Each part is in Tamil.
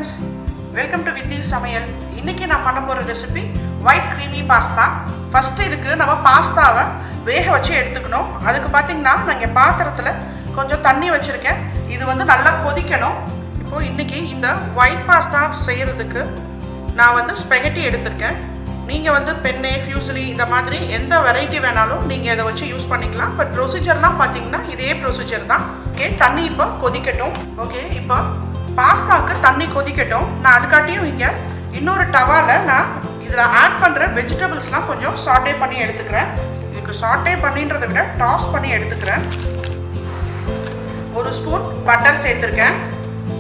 friends, welcome to Vidis Samayal. இன்னைக்கு நான் பண்ண போற recipe white creamy pasta. First இதுக்கு நம்ம பாஸ்தாவை வேக வச்சு எடுத்துக்கணும். அதுக்கு பாத்தீங்கன்னா நான் இங்க பாத்திரத்துல கொஞ்சம் தண்ணி வச்சிருக்கேன். இது வந்து நல்லா கொதிக்கணும். இப்போ இன்னைக்கு இந்த white pasta செய்யிறதுக்கு நான் வந்து ஸ்பெகட்டி எடுத்துர்க்கேன். நீங்க வந்து பென்னே ஃபியூசிலி இந்த மாதிரி எந்த வெரைட்டி வேணாலும் நீங்க இத வச்சு யூஸ் பண்ணிக்கலாம். பட் ப்ரொசீஜர்லாம் பாத்தீங்கன்னா இதே ப்ரொசீஜர் தான். ஓகே, தண்ணி இப்போ கொதிக்கட்டும். ஓகே, இப்போ பாஸ்தாக்கு தண்ணி கொதிக்கட்டும். நான் அதுக்காட்டியும் இங்க இன்னொரு டவால நான் இதுல ஆட் பண்ற வெஜிடபிள்ஸ்லாம் கொஞ்சம் சாட்டே பண்ணி எடுத்துக்கிறேன். இதுக்கு சாட்டே பண்ணின்றதை விட டாஸ் பண்ணி எடுத்துக்கிறேன். ஒரு ஸ்பூன் பட்டர் சேர்த்துருக்கேன்.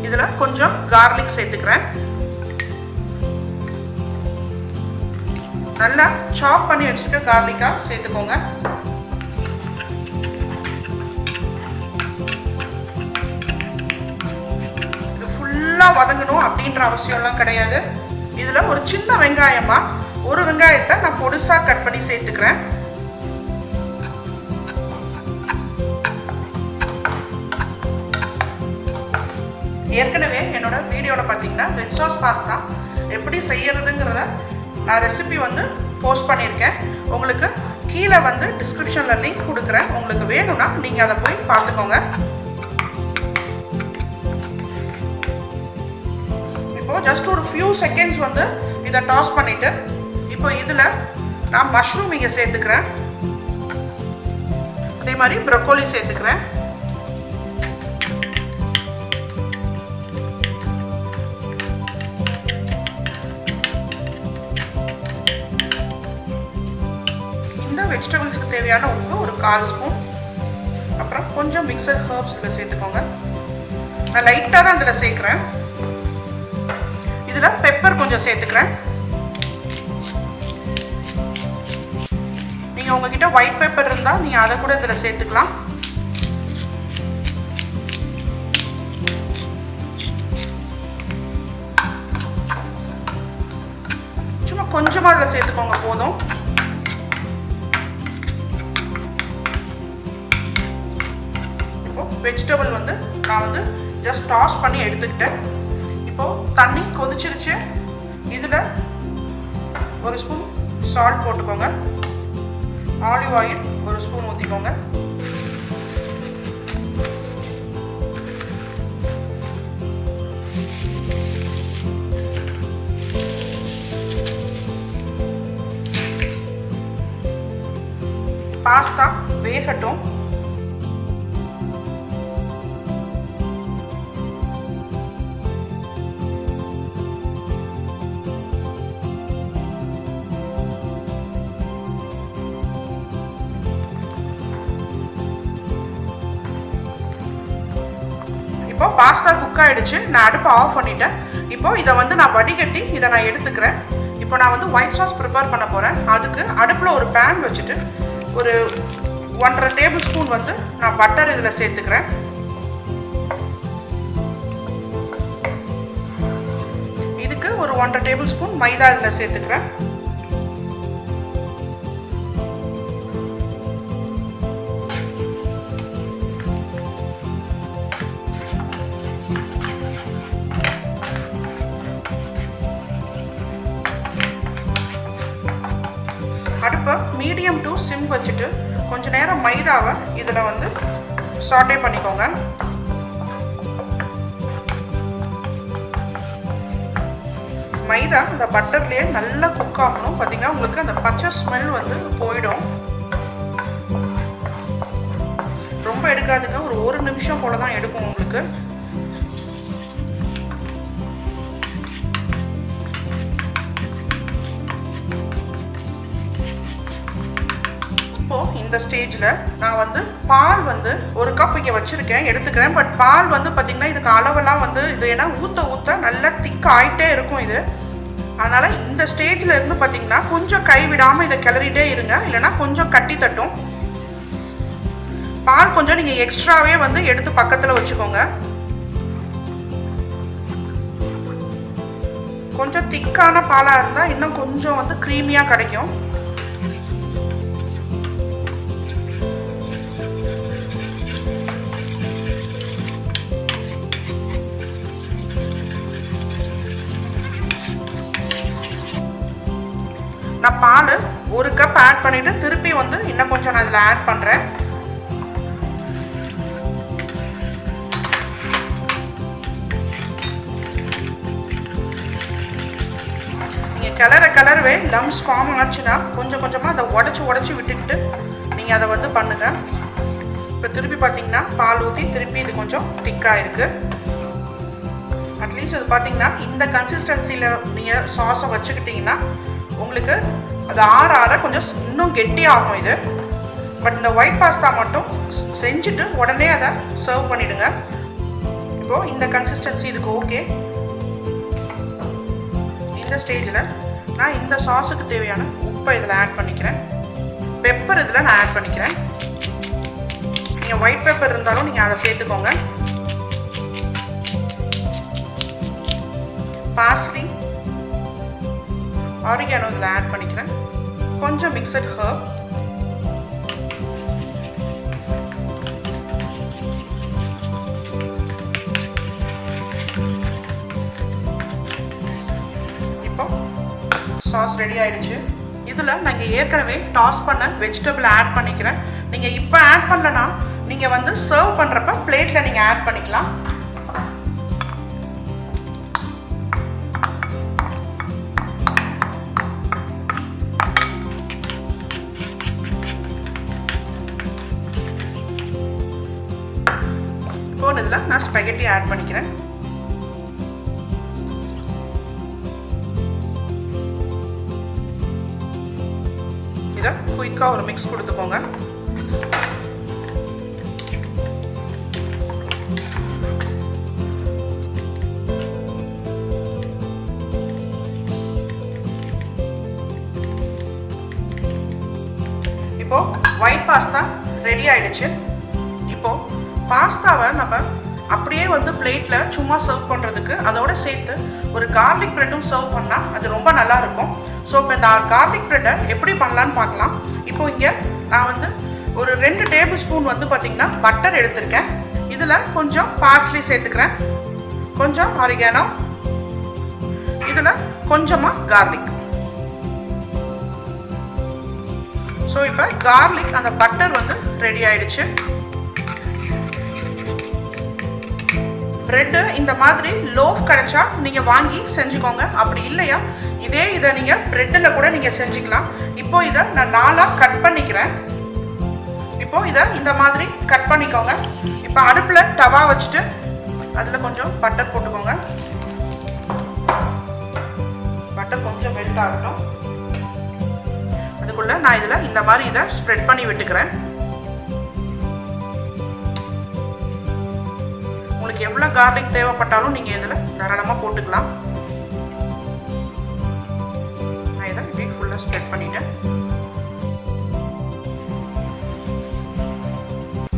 இதுல கொஞ்சம் garlic சேர்த்துக்கிறேன். நல்லா சாப் பண்ணி வச்சிருக்க garlic-ஆ சேர்த்துக்கோங்க. வதங்கணும் அப்படின்ற அவசியம்லாம் கிடையாது. இதுல ஒரு சின்ன வெங்காயமா ஒரு வெங்காயத்தை நான் பொடிசா கட் பண்ணி சேர்த்துக்கிறேன். ஏற்கனவே என்னோட வீடியோல பாத்தீங்கன்னா ரெட் சாஸ் பாஸ்தா எப்படி செய்யறதுங்கறத நான் ரெசிபி வந்து போஸ்ட் பண்ணியிருக்கேன். உங்களுக்கு கீழே வந்து டிஸ்கிரிப்ஷன்ல லிங்க் கொடுக்குறேன். உங்களுக்கு வேணும்னா நீங்க அதை போய் பார்த்துக்கோங்க. ஜஸ்ட் ஒரு few seconds வந்து இதை டாஸ் பண்ணிட்டு இப்போ இதுல நான் மஷ்ரூம் இங்க சேர்த்துக்கிறேன். அதே மாதிரி ப்ரோக்கோலி சேர்த்துக்கிறேன். இந்த வெஜிடபிள்ஸ்க்கு தேவையான உப்பு ஒரு 1/4 ஸ்பூன். அப்புறம் கொஞ்சம் மிக்சட் ஹெர்ப்ஸ் இதில் சேர்த்துக்கோங்க. நான் லைட்டாக தான் இதில் சேர்க்குறேன். இதில் பெப்பர் கொஞ்சம் சேர்த்துக்கிறேன். நீங்கள் உங்ககிட்ட ஒயிட் பெப்பர் இருந்தால் நீங்கள் அதை கூட இதில் சேர்த்துக்கலாம். சும்மா கொஞ்சமாக இதில் சேர்த்துக்கோங்க போதும். இப்போ வெஜிடபிள் வந்து நான் வந்து ஜஸ்ட் டாஸ் பண்ணி எடுத்துக்கிட்டேன். தண்ணி கொதிச்சிருச்சு. இதுல ஒரு ஸ்பூன் சால்ட் போட்டுக்கோங்க. ஆலிவ் ஆயில் ஒரு ஸ்பூன் ஊத்திக்கோங்க. பாஸ்தா வேகட்டும். இப்போ பாஸ்தா குக் ஆயிடுச்சு. நான் அடுப்பை ஆஃப் பண்ணிட்டேன். இப்போ இதை வந்து நான் வடிகட்டி இதை நான் எடுத்துக்கிறேன். இப்போ நான் வந்து ஒயிட் சாஸ் ப்ரிப்பேர் பண்ண போகிறேன். அதுக்கு அடுப்பில் ஒரு பேன் வச்சுட்டு ஒரு 1.5 டேபிள் ஸ்பூன் வந்து நான் பட்டர் இதில் சேர்த்துக்கிறேன். இதுக்கு ஒரு 1.5 டேபிள் ஸ்பூன் மைதா இதில் சேர்த்துக்கிறேன். அடுப்பை மீடியம் டு சிம் வச்சுட்டு கொஞ்ச நேரம் மைதாவை இதில் வந்து சாட்டே பண்ணிக்கோங்க. மைதா இந்த பட்டர்லேயே நல்லா குக் ஆகணும். பார்த்தீங்கன்னா உங்களுக்கு அந்த பச்சை ஸ்மெல் வந்து போயிடும். ரொம்ப எடுக்காதுங்க, ஒரு 1 நிமிஷம் போல தான் எடுக்கும் உங்களுக்கு. இந்த ஸ்டேஜில் நான் வந்து பால் வந்து 1 கப் இங்கே வச்சுருக்கேன் எடுத்துக்கிறேன். பட் பால் வந்து பார்த்திங்கன்னா இதுக்கு அளவெல்லாம் வந்து இது ஏன்னா ஊற்ற நல்லா திக் ஆகிட்டே இருக்கும் இது. அதனால் இந்த ஸ்டேஜில் இருந்து பார்த்திங்கன்னா கொஞ்சம் கைவிடாமல் இதை கிளறிட்டே இருங்க, இல்லைனா கொஞ்சம் கட்டி தட்டும். பால் கொஞ்சம் நீங்கள் எக்ஸ்ட்ராவே வந்து எடுத்து பக்கத்தில் வச்சுக்கோங்க. கொஞ்சம் திக்கான பாலாக இருந்தால் இன்னும் கொஞ்சம் வந்து க்ரீமியாக கிடைக்கும். நான் பால் 1 கப் ஆட் பண்ணிவிட்டு திருப்பி வந்து இன்னும் கொஞ்சம் நான் இதில் ஆட் பண்ணுறேன். நீங்கள் கிளறவே லம்ஸ் ஃபார்ம் ஆச்சுன்னா கொஞ்சம் கொஞ்சமாக அதை உடச்சி விட்டுக்கிட்டு நீங்கள் அதை வந்து பண்ணுங்கள். இப்போ திருப்பி பார்த்தீங்கன்னா பால் ஊற்றி திருப்பி இது கொஞ்சம் திக்காக இருக்குது. அட்லீஸ்ட் அது பார்த்தீங்கன்னா இந்த கன்சிஸ்டன்சியில் நீங்கள் சாஸை வச்சுக்கிட்டிங்கன்னா உங்களுக்கு அது ஆற கொஞ்சம் இன்னும் கெட்டியாகும் இது. பட் இந்த ஒயிட் பாஸ்தா மட்டும் செஞ்சுட்டு உடனே அதை சர்வ் பண்ணிவிடுங்க. இப்போது இந்த கன்சிஸ்டன்சி இதுக்கு ஓகே. இந்த ஸ்டேஜில் நான் இந்த சாஸுக்கு தேவையான உப்பை இதில் ஆட் பண்ணிக்கிறேன். பெப்பர் இதில் நான் ஆட் பண்ணிக்கிறேன். நீங்கள் ஒயிட் பெப்பர் இருந்தாலும் நீங்கள் அதை சேர்த்துக்கோங்க. பார்ஸ்லி, ஆரிகானோ இதில் ஆட் பண்ணிக்கிறேன். கொஞ்சம் மிக்சட் ஹர்ப், இப்போ சாஸ் ரெடி ஆயிடுச்சு. இதில் நாங்கள் ஏற்கனவே டாஸ் பண்ண வெஜிடபிள் ஆட் பண்ணிக்கிறேன். நீங்கள் இப்போ ஆட் பண்ணலன்னா நீங்கள் வந்து சர்வ் பண்ணுறப்ப பிளேட்டில் நீங்கள் ஆட் பண்ணிக்கலாம். இதில் நான் ஸ்பெகட்டி ஆட் பண்ணிக்கிறேன். இதை குயிக்காக ஒரு மிக்ஸ் கொடுத்துக்கோங்க. இப்போ ஒயிட் பாஸ்தா ரெடி ஆயிடுச்சு. இப்போ பாஸ்தாவை நம்ம அப்படியே வந்து பிளேட்டில் சும்மா சர்வ் பண்ணுறதுக்கு அதோட சேர்த்து ஒரு கார்லிக் ப்ரெட்டும் சர்வ் பண்ணால் அது ரொம்ப நல்லா இருக்கும். ஸோ இப்போ இந்த கார்லிக் ப்ரெட்டை எப்படி பண்ணலான்னு பார்க்கலாம். இப்போ இங்கே நான் வந்து ஒரு 2 டேபிள் ஸ்பூன் வந்து பார்த்திங்கன்னா பட்டர் எடுத்திருக்கேன். இதில் கொஞ்சம் பார்ஸ்லி சேர்த்துக்கிறேன், கொஞ்சம் ஆரிகானோ, இதில் கொஞ்சமாக கார்லிக். ஸோ இப்போ கார்லிக் அந்த பட்டர் வந்து ரெடி ஆயிடுச்சு. ப்ரெட்டு இந்த மாதிரி லோஃப் கிடைச்சா நீங்கள் வாங்கி செஞ்சுக்கோங்க. அப்படி இல்லையா இதை நீங்கள் ப்ரெட்டில் கூட நீங்கள் செஞ்சுக்கலாம். இப்போ இதை நான் 4ஆக கட் பண்ணிக்கிறேன். இப்போ இதை இந்த மாதிரி கட் பண்ணிக்கோங்க. இப்போ அடுப்பில் தவா வச்சுட்டு அதில் கொஞ்சம் பட்டர் போட்டுக்கோங்க. பட்டர் கொஞ்சம் மெல்ட் ஆகட்டும். அதுக்குள்ளே நான் இதில் இந்த மாதிரி இதை ஸ்ப்ரெட் பண்ணி விட்டுக்கிறேன். உங்களுக்கு எவ்வளோ கார்லிக் தேவைப்பட்டாலும் நீங்கள் இதில் தாராளமாக போட்டுக்கலாம். நான் இதை இப்படி ஃபுல்லாக ஸ்ப்ரெட் பண்ணிட்டேன்.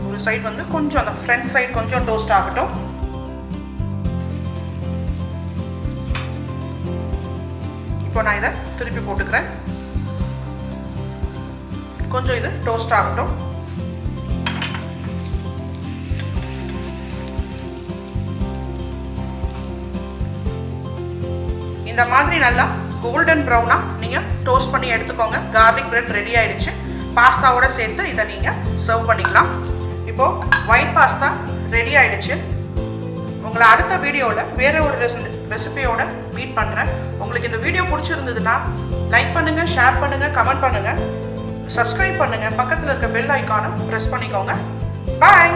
ஒரு சைடு வந்து கொஞ்சம் அந்த ஃப்ரண்ட் சைடு கொஞ்சம் டோஸ்ட் ஆகட்டும். இப்போ நான் இதை திருப்பி போட்டுக்கிறேன். கொஞ்சம் இது டோஸ்ட் ஆகட்டும். இந்த மாதிரி நல்லா கோல்டன் ப்ரௌனாக நீங்கள் டோஸ்ட் பண்ணி எடுத்துக்கோங்க. கார்லிக் பிரெட் ரெடி ஆயிடுச்சு. பாஸ்தாவோட சேர்த்து இதை நீங்கள் சர்வ் பண்ணிக்கலாம். இப்போது ஒயிட் பாஸ்தா ரெடி ஆயிடுச்சு. உங்களை அடுத்த வீடியோவில் வேறு ஒரு ரெசிபியோட மீட் பண்ணுறேன். உங்களுக்கு இந்த வீடியோ பிடிச்சிருந்ததுன்னா லைக் பண்ணுங்கள், ஷேர் பண்ணுங்கள், கமெண்ட் பண்ணுங்கள், சப்ஸ்கிரைப் பண்ணுங்கள், பக்கத்தில் இருக்க பெல் ஐக்கானை ப்ரெஸ் பண்ணிக்கோங்க. பாய்.